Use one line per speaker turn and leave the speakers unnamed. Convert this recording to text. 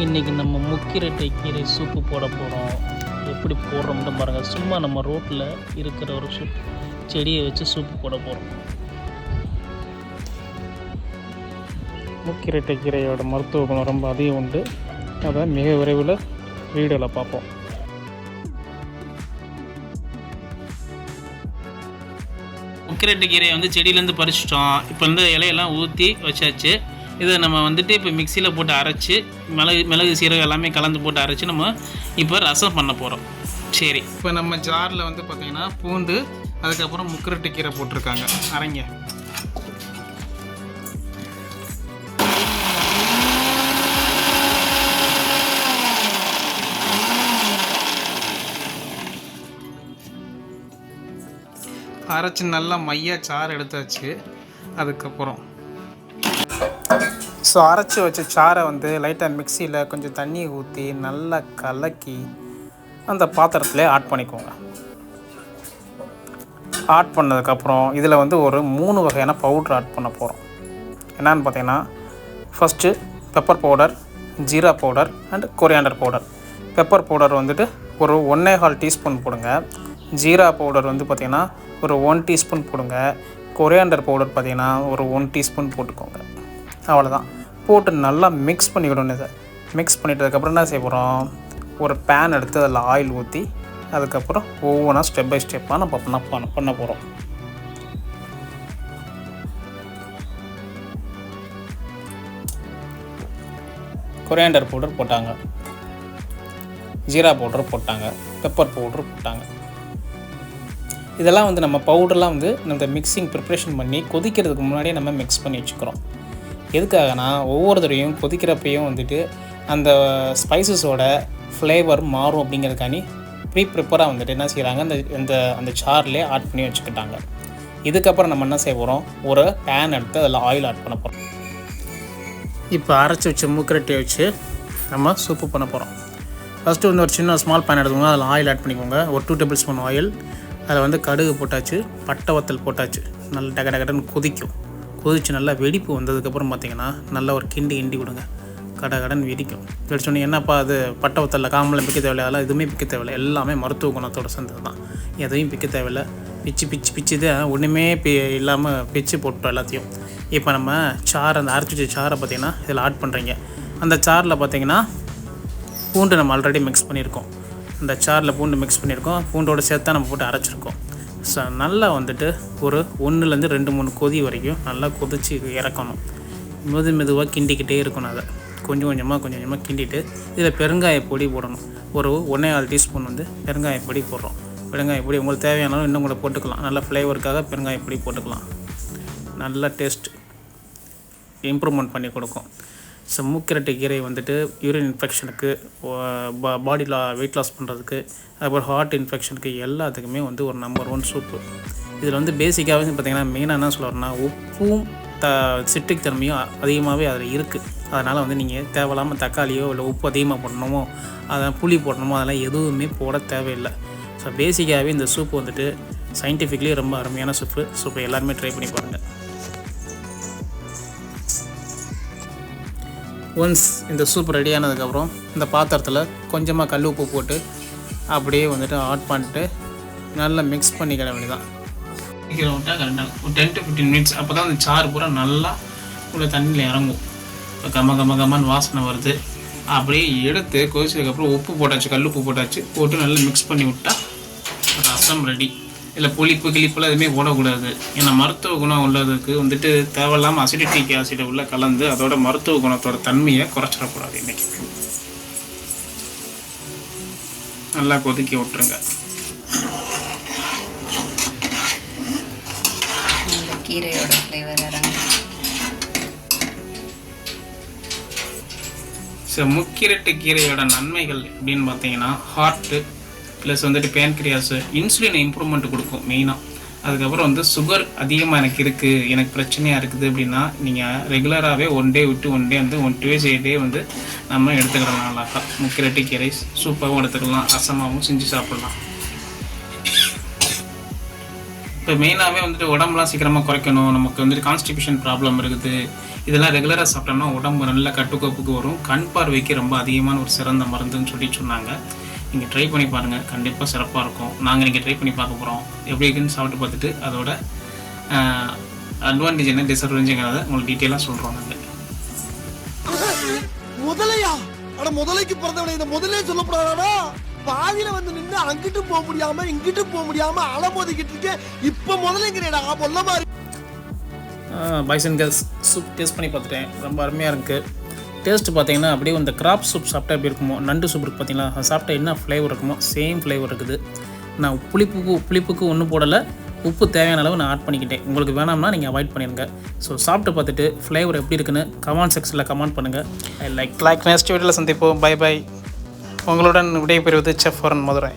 இன்றைக்கி நம்ம முக்கிரட்டை கீரை சூப்பு போட போகிறோம். எப்படி போடுறோம்னு பாருங்கள். சும்மா நம்ம ரோட்டில் இருக்கிற ஒரு செடியை வச்சு சூப்பு போட போகிறோம். முக்கிரட்டை கீரையோட மருத்துவ குணம் ரொம்ப அதிகம் உண்டு. அதை மிக விரைவில் வீடியோவில் பார்ப்போம். முக்கிரட்டை கீரையை வந்து செடியிலேருந்து பறிச்சிட்டோம். இப்போ வந்து இலையெல்லாம் ஊற்றி வச்சாச்சு. இதை நம்ம வந்துட்டு இப்போ மிக்சியில் போட்டு அரைச்சி மிளகு சீரகம் எல்லாமே கலந்து போட்டு அரைச்சி நம்ம இப்போ ரசம் பண்ண போகிறோம். சரி, இப்போ நம்ம ஜாரில் வந்து பார்த்திங்கன்னா பூண்டு, அதுக்கப்புறம் முக்கிரட்டை கீரை போட்டிருக்காங்க. அரைங்க. அரைச்சி நல்லா மையாக சாறு எடுத்தாச்சு. அதுக்கப்புறம் அரைச்சி வச்ச சாறை வந்து லைட்டாக மிக்சியில் கொஞ்சம் தண்ணி ஊற்றி நல்லா கலக்கி அந்த பாத்திரத்தில் ஆட் பண்ணிக்கோங்க. ஆட் பண்ணதுக்கப்புறம் இதில் வந்து ஒரு 3 வகையான பவுட்ரு ஆட் பண்ண போகிறோம். என்னென்னு பார்த்தீங்கன்னா, first pepper powder, jeera powder and coriander powder. Pepper powder வந்துட்டு ஒரு 1.25 டீஸ்பூன் போடுங்க. ஜீரா பவுடர் வந்து பார்த்திங்கன்னா ஒரு 1 டீஸ்பூன் போடுங்க. கொரியாண்டர் பவுடர் பார்த்திங்கன்னா ஒரு 1 டீஸ்பூன் போட்டுக்கோங்க. அவ்வளோதான். போட்டு நல்லா மிக்ஸ் பண்ணிவிடணும். இதை மிக்ஸ் பண்ணிட்டதுக்கப்புறம் என்ன செய்ய போகிறோம், ஒரு பேன் எடுத்து அதில் ஆயில் ஊற்றி அதுக்கப்புறம் ஒவ்வொன்றா ஸ்டெப் பை ஸ்டெப்பாக நம்ம பண்ண போகிறோம். கொரியாண்டர் பவுடர் போட்டாங்க, ஜீரா பவுடர் போட்டாங்க, பெப்பர் பவுடர் போட்டாங்க. இதெல்லாம் வந்து நம்ம பவுடர்லாம் வந்து நம்ம மிக்சிங் ப்ரிப்ரேஷன் பண்ணி கொதிக்கிறதுக்கு முன்னாடியே நம்ம மிக்ஸ் பண்ணி வச்சுக்கிறோம். எதுக்காகனா ஒவ்வொரு தடவையும் கொதிக்கிறப்பையும் வந்துட்டு அந்த ஸ்பைசஸோட ஃப்ளேவர் மாறும் அப்படிங்கிறதுக்காண்டி ப்ரிப்பராக வந்துட்டு என்ன செய்கிறாங்க, அந்த சார்லேயே ஆட் பண்ணி வச்சுக்கிட்டாங்க. இதுக்கப்புறம் நம்ம என்ன செய்ய போகிறோம், ஒரு பேன் எடுத்து அதில் ஆயில் ஆட் பண்ண போகிறோம். இப்போ அரைச்சி வச்ச முக்கிரட்டையை வச்சு நம்ம சூப்பு பண்ண போகிறோம். ஃபஸ்ட்டு வந்து ஒரு சின்ன ஸ்மால் பேன் எடுத்துக்கோங்க. அதில் ஆயில் ஆட் பண்ணிக்கோங்க. ஒரு 2 டேபிள் ஸ்பூன் ஆயில். அதில் வந்து கடுகு போட்டாச்சு, பட்டை வத்தல் போட்டாச்சு. நல்லா டகடன்னு கொதிச்சு நல்லா வெடிப்பு வந்ததுக்கப்புறம் பார்த்திங்கன்னா நல்லா ஒரு கிண்டி விடுங்க. கடன் வெடிக்கும். வெடிச்சோன்னே என்னப்பா அது பட்டை வத்தலில் காமெல்லாம் பிக்க தேவையில்லை, அதெல்லாம் எதுவுமே பிக்க தேவையில்லை. எல்லாமே மருத்துவ குணத்தோடு சேர்ந்தது தான். எதையும் பிக்க தேவையில்லை. பிச்சு தான் ஒன்றுமே இல்லாமல் பிச்சு போட்டோம் எல்லாத்தையும். இப்போ நம்ம அந்த அரைச்சி வச்ச சாரை பார்த்திங்கன்னா இதில் ஆட் பண்ணுறீங்க. அந்த சாரில் பார்த்திங்கன்னா பூண்டு நம்ம ஆல்ரெடி மிக்ஸ் பண்ணியிருக்கோம். அந்த சாரில் பூண்டு மிக்ஸ் பண்ணியிருக்கோம். பூண்டோடு சேர்த்தா நம்ம போட்டு அரைச்சிருக்கோம். நல்லா வந்துட்டு ஒரு 1லேருந்து 2-3 கொதி வரைக்கும் நல்லா கொதித்து இறக்கணும். மெதுவாக கிண்டிக்கிட்டே இருக்கணும். அதை கொஞ்சம் கொஞ்சமாக கிண்டிட்டு இதில் பெருங்காய பொடி போடணும். ஒரு 1.25 டீஸ்பூன் வந்து பெருங்காய பொடி போடுறோம். பெருங்காய பொடி உங்களுக்கு தேவையானாலும் இன்னும் கூட போட்டுக்கலாம். நல்லா ஃப்ளேவருக்காக பெருங்காய பொடி போட்டுக்கலாம். நல்லா டேஸ்ட் இம்ப்ரூவ்மெண்ட் பண்ணி கொடுக்கும். முக்கிரட்டை கீரை வந்துட்டு யூரின் இன்ஃபெக்ஷனுக்கு, பாடியில் வெயிட் லாஸ் பண்ணுறதுக்கு, அதுக்கப்புறம் ஹார்ட் இன்ஃபெக்ஷனுக்கு எல்லாத்துக்குமே வந்து ஒரு நம்பர் 1 சூப்பு. இதில் வந்து பேசிக்காகவே பார்த்திங்கன்னா மெயினாக என்ன சொல்கிறேன்னா, உப்பும் சிட்ரிக் தன்மையும் அதிகமாகவே அதில் இருக்குது. அதனால் வந்து நீங்கள் தேவையில்லாமல் தக்காளியோ இல்லை உப்பு அதிகமாக போடணுமோ, அதை புளி போடணுமோ, அதெல்லாம் எதுவுமே போட தேவையில்லை. பேசிக்காகவே இந்த சூப்பு வந்துட்டு சயின்டிஃபிக்லி ரொம்ப அருமையான சூப்பு எல்லாருமே ட்ரை பண்ணி பாருங்கள். ஒன்ஸ் இந்த சூப் ரெடி ஆனதுக்கப்புறம் இந்த பாத்திரத்தில் கொஞ்சமாக கல் உப்பு போட்டு அப்படியே வந்துட்டு ஆட் பண்ணிட்டு நல்லா மிக்ஸ் பண்ணிக்கிட வேண்டியதான். விட்டால் கரெக்டாக ஒரு 10 to 15 மினிட்ஸ். அப்போ தான் அந்த சாறு பூரா நல்லா உள்ள தண்ணியில் இறங்கும். இப்போ கம்மன்னு வாசனை வருது. அப்படியே எடுத்து கொதிச்சதுக்கப்புறம் உப்பு போட்டாச்சு, கல் உப்பு போட்டு நல்லா மிக்ஸ் பண்ணி விட்டால் ரசம் ரெடி. இல்லை கிளிப்பெல்லாம் எதுவுமே போடக்கூடாது. ஏன்னா மருத்துவ குணம் உள்ளதுக்கு வந்துட்டு தேவையில்லாமல் அசிடிக் ஆசிடை உள்ள கலந்து அதோட மருத்துவ குணத்தோட தன்மையை குறைச்சிடக்கூடாது. இன்றைக்கி நல்லா கொதிக்க விட்டுருங்க.
கீரையோட ஃப்ளேவர்
முக்கிரட்டை கீரையோட நன்மைகள் அப்படின்னு பார்த்தீங்கன்னா, ஹார்ட்டு ப்ளஸ் வந்துட்டு பேன்க்ரியாஸு, இன்சுலின் இம்ப்ரூவ்மெண்ட் கொடுக்கும் மெயினாக. அதுக்கப்புறம் வந்து சுகர் அதிகமாக எனக்கு பிரச்சனையாக இருக்குது அப்படின்னா, நீங்கள் ரெகுலராகவே 1 டே விட்டு 1 டே வந்து 1 to 8 டே வந்து நம்ம எடுத்துக்கலாம். நல்லாக்கா முக்கிரட்டை கீரை சூப்பாகவும் எடுத்துக்கலாம், ரசமாகவும் செஞ்சு சாப்பிட்லாம். இப்போ மெயினாகவே வந்துட்டு உடம்புலாம் சீக்கிரமாக குறைக்கணும், நமக்கு வந்துட்டு கான்ஸ்டிபேஷன் ப்ராப்ளம் இருக்குது, இதெல்லாம் ரெகுலராக சாப்பிட்டோம்னா உடம்பு நல்ல கட்டுக்கோப்புக்கு வரும், கண் பார்வைக்கு ரொம்ப அதிகமான ஒரு சிறந்த மருந்துன்னு சொல்லி சொன்னாங்க. நீங்கள் ட்ரை பண்ணி பாருங்கள், கண்டிப்பாக சிறப்பாக இருக்கும். நாங்கள் நீங்கள் ட்ரை பண்ணி பார்க்க போகிறோம். எப்படி இருக்குன்னு சாப்பிட்டு பார்த்துட்டு அதோட அட்வான்டேஜ் என்ன டிஸ்அட்வான்டேஜ்ங்கிறத உங்களுக்கு டீட்டெயிலாக சொல்கிறோம். நாங்கள்
முதலையா அட முதலைக்கு பிறந்தவனை இந்த முதலே சொல்லப்படாதா? பாதியில வந்து நின்று அங்கிட்டு போக முடியாம இங்கிட்டு போக முடியாம அலமோதிக்கிட்டு இருக்கேன். இப்ப முதலைங்கிறேடா பொல்ல மாதிரி.
Boys and girls soup taste பண்ணி பார்த்துட்டேன், ரொம்ப அருமையாக இருக்குது. டேஸ்ட்டு பார்த்தீங்கன்னா அப்படியே இந்த கிராப் சூப் சாப்பிட்டா எப்படி இருக்குமோ, நண்டு சூப் இருக்குது பார்த்தீங்களா, அது சாப்பிட்டா என்ன ஃப்ளேவர் இருக்குமோ சேம் ஃப்ளேவர் இருக்குது. நான் புளிப்புக்கு ஒன்றும் போடலை, உப்பு தேவையான அளவு நான் ஆட் பண்ணிக்கிட்டேன். உங்களுக்கு வேணாம்னா நீங்கள் அவாய்ட் பண்ணிடுங்க. ஸோ சாப்பிட்டு பார்த்துட்டு ஃப்ளேவர் எப்படி இருக்குன்னு கமெண்ட் செக்ஷனில் கமெண்ட் பண்ணுங்கள். ஐ லைக் நெக்ஸ்ட் வீடியோவில் சந்திப்போம். பை. உங்களுடன் விடைபெறுவது செஃப் வரன் மதுரை.